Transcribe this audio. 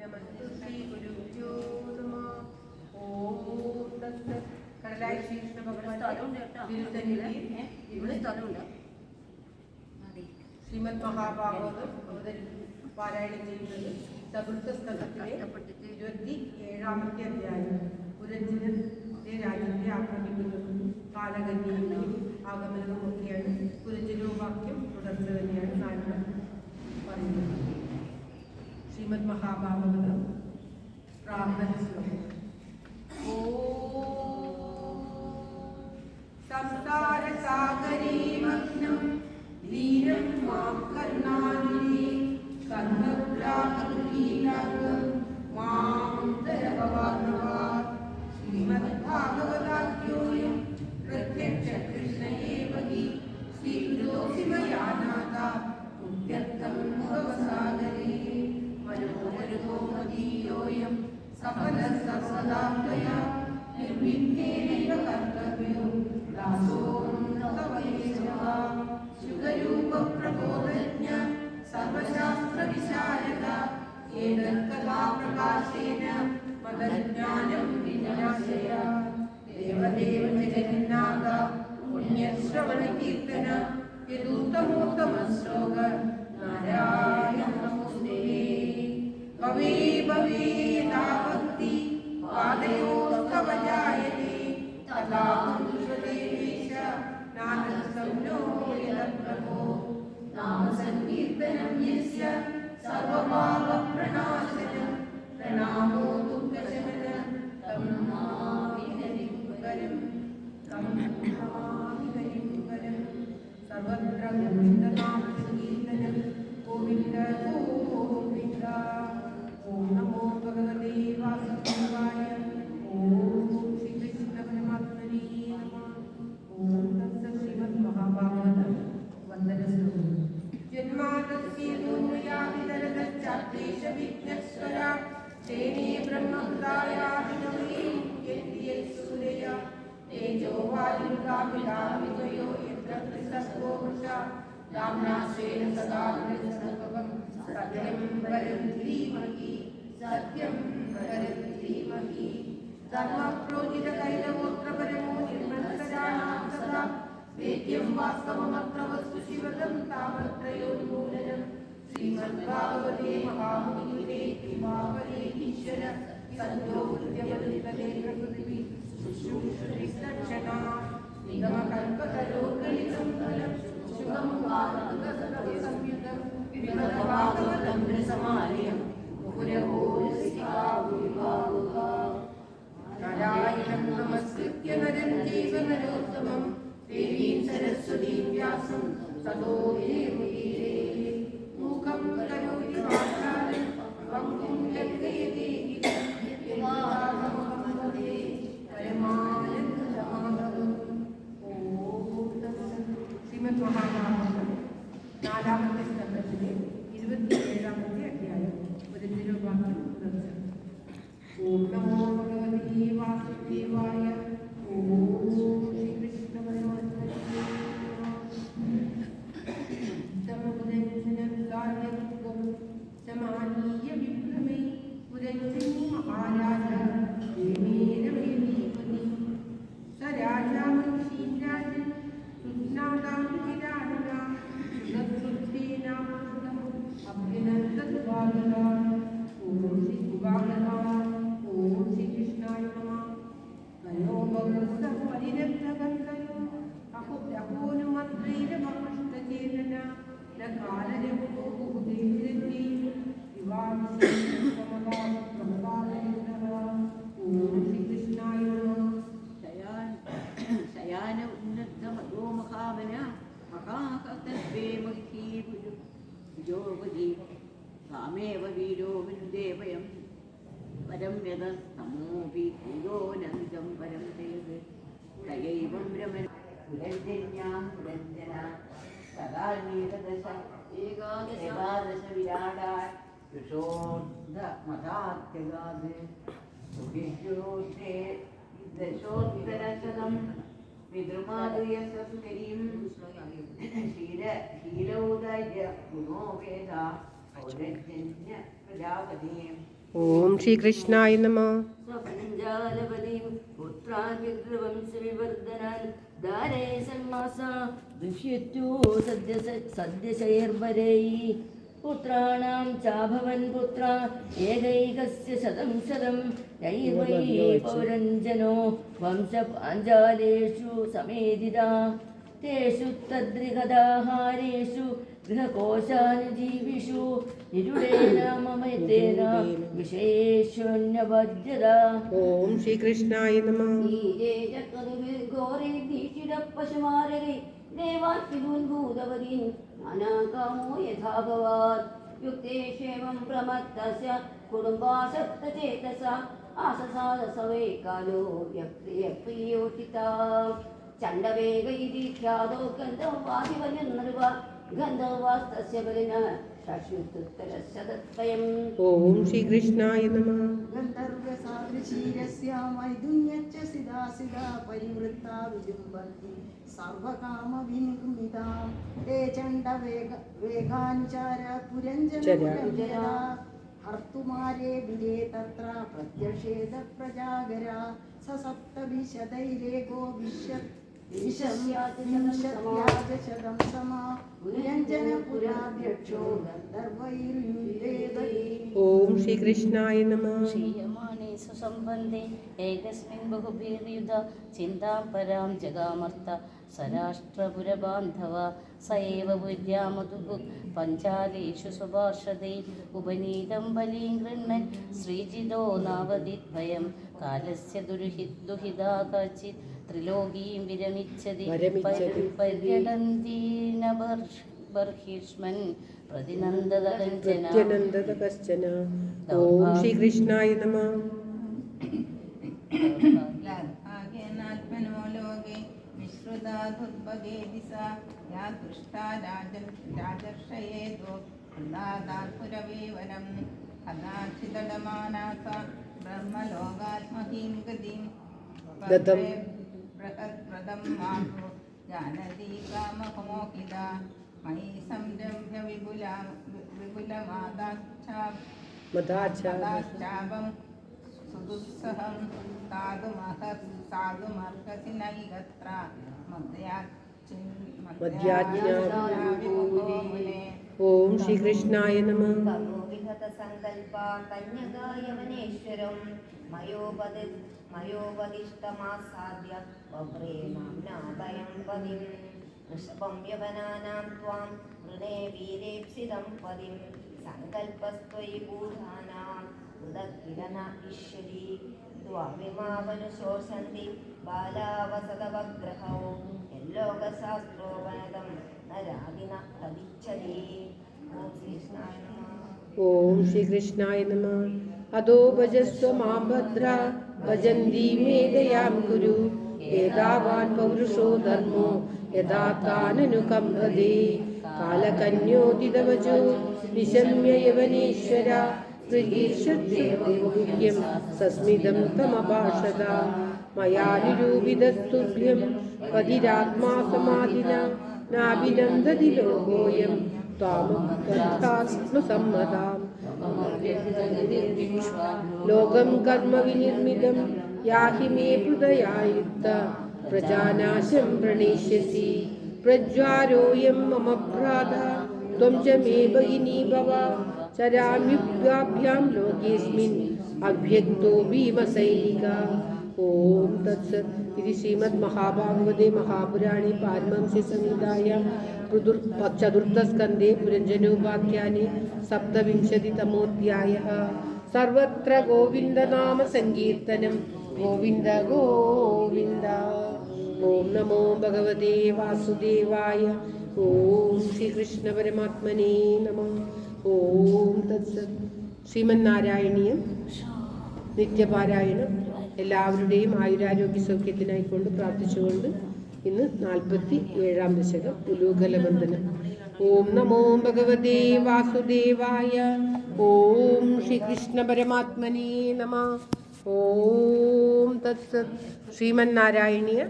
നമസ്തേ ശ്രീ ഗുരുഭ്യോ നമഃ. ഓം തത്സത്. കടലായ ശ്രീകൃഷ്ണ ഭഗവാന്റെ ഇവിടെ സ്ഥലമുണ്ട്. ശ്രീമദ് മഹാഭാഗവതം പാരായണം ചെയ്യുന്നത് ചതുർത്ഥ സ്കന്ധത്തിലെ 27ാമത്തെ അധ്യായം. പുരഞ്ജനന്റെ രാജ്യത്തെ ആക്രമിക്കുന്നതും കാലകന്യയും ആഗമനവും ഒക്കെയാണ്. പുരഞ്ജനോവാക്യം തുടർച്ച തന്നെയാണ് നാരദൻ പറയുന്നത്. ശ്രീമദ് മഹാഭാഗവതം പ്രാർത്ഥന ശ്ലോകം. സംസാര സാഗരേ മഗ്നം ധീരം മാം കർണാനിധി കർമ്മപ്രാകൃതീനാഗം മാം തരഭവാർണവാ. ശ്രീമദ് ഭാഗവതാഖ്യോയം പ്രത്യക്ഷ കൃഷ്ണ ഏവ ഹി ശ്രീഗുരോസി മയാ നാഥ മുക്ത്യർത്ഥം ഭവസാഗരേ. മനോഹരോ മദീയോയം സഫലഃ സർവദാത്മയാ നിർവിഘ്നേനൈവ കർത്തവ്യോ ദാസോഹം തവ കേശവ. ശുദ്ധരൂപ പ്രബോധജ്ഞ സർവശാസ്ത്ര വിശാരദ ഏതത്കഥാ പ്രകാശേന മദജ്ഞാനം വിനാശയ. ദേവദേവ ജഗന്നാഥ പുണ്യശ്രവണ കീർത്തന യദൂത്തമോത്തമ ശ്ലോക നാരായണ നമോസ്തേ. ഭവേ ഭവേ യഥാ ഭക്തി പാദയോസ്തവ ജായതേ തഥാ മനുഷ്യദേവേശ നാദസംനോ യദപ്രഭോ. നാമസങ്കീർത്തനം യസ്യ സർവപാപപ്രണാശനം പ്രണാമോ ദുഃഖശമനം തം നമാമി ഹരിപുരം. സർവത്ര ഗോവിന്ദനാമസങ്കീർത്തനം ഗോവിന്ദ ഗോവിന്ദ. ഓം നമോ ഭഗവതേ വാസുദേവായ. ഓം ശ്രീകൃഷ്ണ പരമാത്മനേ നമഃ. ഓം തത്സത്. ശ്രീമദ് മഹാഭാഗവതം വന്ദന ശ്ലോകം. ജന്മാദസ്യ ദൂരയാവിതരതശ്ചാത്യേഷ വിഘ്നസ്വരാ തേനേ ബ്രഹ്മഹൃദായാഭിനവേ യന്തി സൂരയ തേജോ വായുർഗാമിലാമിതയോ യത്ര ത്രിസർഗോ വൃഷാ രാംനാശേന സദാ വൃഷഭവം സത്യം വരം ധീമഹി സത്യം വരം ധീമഹി. ധർമ്മപ്രോജിത കൈലഗോത്ര പരമോ നിർമ്മലസദാനാം സദാ വേദ്യം വാസ്തവമത്ര വസ്തു ശിവദം താപത്രയോന്മൂലനം. ശ്രീമദ്ഭാഗവതേ മഹാമുനികൃതേ കൃപാകരേ ഈശ്വര സന്യോ ഹൃദ്യവൽപതേ പ്രകൃതി ശുശ്രൂഷണ നിഗമകൽപതരോർഗളിതം ഫലം ശുഭം ഭാഗവതസംയുതം വിമലഭാഗവതം രസമാലയം മുഹുരഹോ രസികാ ഭൂരിഭാവുക. നാരായണം നമസ്കൃത്യ നരം ചൈവ നരോത്തമം ദേവീം സരസ്വതീം വ്യാസം തതോ ജയമുദീരേ. മൂകം കരോതി വാചാലം വക്തും ലംഘയതേ ഗിരിം യഥാഹമഹം വന്ദേ പരമാനന്ദമാധവം. ഓം തത്സത്. ശ്രീമദ് മഹാഭാരതം 4ാമത്തെ സ്കന്ധത്തിലെ 27ാമത്തെ അധ്യായം. പുരഞ്ജനോവാക്യം തുടർച്ച. ഓം നമോ ഭഗവതേ വാസുദേവായ. ഓം ശ്രീകൃഷ്ണ പരമാത്മനേ സമപുരഞ്ജനം സമാനീയ വിഭ്രമേ പുരഞ്ജനി മഹാരാജ ദേവേരമേധീപതി. സ രാജാമൻഷീം രാജൻ സുജ്ഞാതാം കിരാടനാ സുതൃപ്തേനാമൃതം അഭ്യനന്ദദ്വാരകാ. ഓം ശ്രീ ഗുഹാഗതാ. ഓം ശ്രീകൃഷ്ണായ നമഃ. കയോ ബഹുസ്ത പരിരക്തകന്തയോ അഹോനുമന്ത്രൈരമകൃഷ്ടചേതന ന കാലരഘോ ബഹുദേവിരത്തി ദിവാംശമകാലയനഃ. ഓം ശ്രീകൃഷ്ണായ നമഃ. ശയാന ഉന്നതമതോ മഹാവന മഹാകതസ്വേ മഹീപുരു വിജോപതി കാമേവ വീരോ വിനുദേവയം പരം യദ സമോപി പൂരോനന്ദം പരം തേത് തയൈവം രമന പുരഞ്ജന്യാം പുരഞ്ജന സദാനീകദശ ഏകാദശ വിരാടാ യുഷോർധ മതാത്യഗാത് സുഭിജ്യോഷേ ദശോത്തരശതം വിദ്രുമാതുയസസ്കരീം ശീലൗദയ ഗുണോ വേദ പൗരജന്യ പ്രജാപതിം ഓം ശ്രീകൃഷ്ണായ നമഃ. സ്വപഞ്ചാലപതിം പുത്രാൻ വിഗ്രവംശവിവർദ്ധനാൻ ധാരേ സന്മാസ ദുഷ്യത്തു സദ്യശൈർവരൈ പുത്രാണാം ചാഭവൻ പുത്ര ഏകൈകസ്യ ശതം ശതം യൈർവൈ പൗരഞ്ജനോ വംശപാഞ്ചാലേഷു സമേതിതാ തേഷു തദ്രിഹദാഹാരേഷു ഗൃഹകോശാനുജീവിഷു നിരുടേന മമേതേന വിശേഷോന്യപദ്യത. ഓം ശ്രീകൃഷ്ണായ നമഃ. ഘോരേ ദീക്ഷിത പശുമാരകൈ ദേവാത്മിദൂൻഭൂതവതീൻ അനാകാമോ യഥാ ഭവാത് യുക്തേഷേവം പ്രമത്തസ്യ കുടുംബാസക്തചേതസ ആസസാദസവേ കാലോ യപ്രിയോഷിതാ ചണ്ഡവേഗൈതി ഖ്യാതോ ഗന്ധർവാദിവന്യനൃവ ഗന്ധർവാസ്തസ്യ ബലിന ശശുത്തുത്തരശതത്വയം. ഓം ശ്രീകൃഷ്ണായ നമഃ. ഗന്ധർവസാദൃശീരസ്യ വൈദുന്യച്ച സിദാ സിദാ പരിവൃത്താ വിജൃംഭന്തി സർവകാമവിനിർമ്മിതാം തേ ചണ്ഡവേഗാനുചാര പുരഞ്ജനപുരംജരാ ഹർത്തുമാരേ ബിരേ തത്ര പ്രത്യക്ഷേദ പ്രജാഗര സ സപ്തവിശതൈരേകോ വിംശത്യാജശതം സമാ പുരഞ്ജനപുരാധ്യക്ഷോ ഗന്ധർവൈർയുദേവൈ. ഓം ശ്രീകൃഷ്ണായ നമഃ. ക്ഷീയമാണേ സുസംബന്ധേ ഏകസ്മിൻ ബഹുഭിർയുധ ചിന്താം പരാം ജഗാമർത്ത സരാഷ്ട്രപുരബാന്ധവ സ ഏവ പുര്യാമതുഃ പഞ്ചാലേഷു സുഭാഷതേ ഉപനീതം ബലീം ഗൃഹ്ണൻ ശ്രീജിതോ നാവതിദ്ഭയം കാലസ്യ ദുഹിതാ കാചിത് ത്രിലോകീം വിരമിച്ചതി പര്യടന്തീനബർഹിഷ്മൻ പ്രതിനന്ദതകഞ്ചന. ഓം ശ്രീകൃഷ്ണായ നമഃ. ആത്മനോ ലോകേ വിശ്രുതാദുർഭഗേ ദിശ യാ ദുഷ്ടാ രാജർഷയേതോ പുരവേവനം കഥാചിതടമാനാസ ബ്രഹ്മലോകാത്മഹീം ഗതിം ബൃഹദ്പ്രദം മാതു ജാനതി കാമമോഹിത മയി സംരംഭ്യ വിപുലമാദാശ്ചാപം സുദുസ്സഹം സാധുമർഹസി നൈകത്ര ഓം ശ്രീകൃഷ്ണായ നമഃ. വിഹതസങ്കൽപ്പാൻ കന്യകായവനേശ്വരം മയോപദിഷ്ടമാസാദ്യ വപ്രേണാഭയം പതിം ഋഷഭം യവനാനാം ത്വാം വൃണേ വീരേപ്സിതം പതിം സങ്കൽപ്പസ്ത്വയി ഭൂതാനാം ഉദക്കിലന ഈശ്വരീ ദ്വാമിമാവനുശോഷന്തി ബാലാവസതവഗ്രഹോ യല്ലോകശാസ്ത്രോപനതം നരാദിന തദിച്ഛതി. ഓം ശ്രീകൃഷ്ണായ നമഃ. ഓം ശ്രീകൃഷ്ണായ നമഃ. അദോ ഭജസ്വ മാം ഭദ്ര ഭജന്തി മേ ദയാം കുരു ഏതാവാൻ പൗരുഷോ ധർമ്മോ യഥാ താനനുകമ്പതേ കാലകന്യോദിതവചോ നിശമ്യ യവനേശ്വര ൃഗീർഷദ്യം സസ്മിതം തമഭാഷത മയാ നിരൂപിതസ്തുഭ്യം പതിരാത്മാ സമാധിന നാഭിനന്ദതി ലോകോയം ത്വാമസമ്മതാം. ലോകം കർമ്മ വിനിർമ്മിതം യാഹി മേ ഹൃദയായുക്ത പ്രജാനാശം പ്രണേഷ്യസി പ്രജ്വാരോയം മമ ഭ്രാത ത്വം ച മേ ഭഗിനി ഭവ ചരാമ്യുഭ്യാഭ്യാം ലോകേസ്മിൻ അവ്യക്തോ ഭീമസൈനിക. ഓം തത്സത്. ഇത് ശ്രീമദ് മഹാഭാഗവതേ മഹാപുരാണേ പാരമഹംസ്യ സംഹിതായാം ചതുർത്ഥസ്കന്ധേ പുരഞ്ജനോപാഖ്യാനെ സപ്തവിംശതിതമോധ്യായഃ. സർവത്ര ഗോവിന്ദനാമ സങ്കീർത്തനം ഗോവിന്ദ ഗോവിന്ദ. ഓം നമോ ഭഗവതേ വാസുദേവായ. ഓം ശ്രീകൃഷ്ണ പരമാത്മനേ നമഃ. ഓം തത്സത്. ശ്രീമന്നാരായണീയം നിത്യപാരായണം എല്ലാവരുടെയും ആയുരാരോഗ്യ സൗഖ്യത്തിനായിക്കൊണ്ട് പ്രാർത്ഥിച്ചുകൊണ്ട് ഇന്ന് 47-ാം ദശകം ഉലൂഖലബന്ധനം. ഓം നമോ ഭഗവതേ വാസുദേവായ. ഓം ശ്രീകൃഷ്ണ പരമാത്മനേ നമഃ. ഓം തത്സത്. ശ്രീമന്നാരായണീയ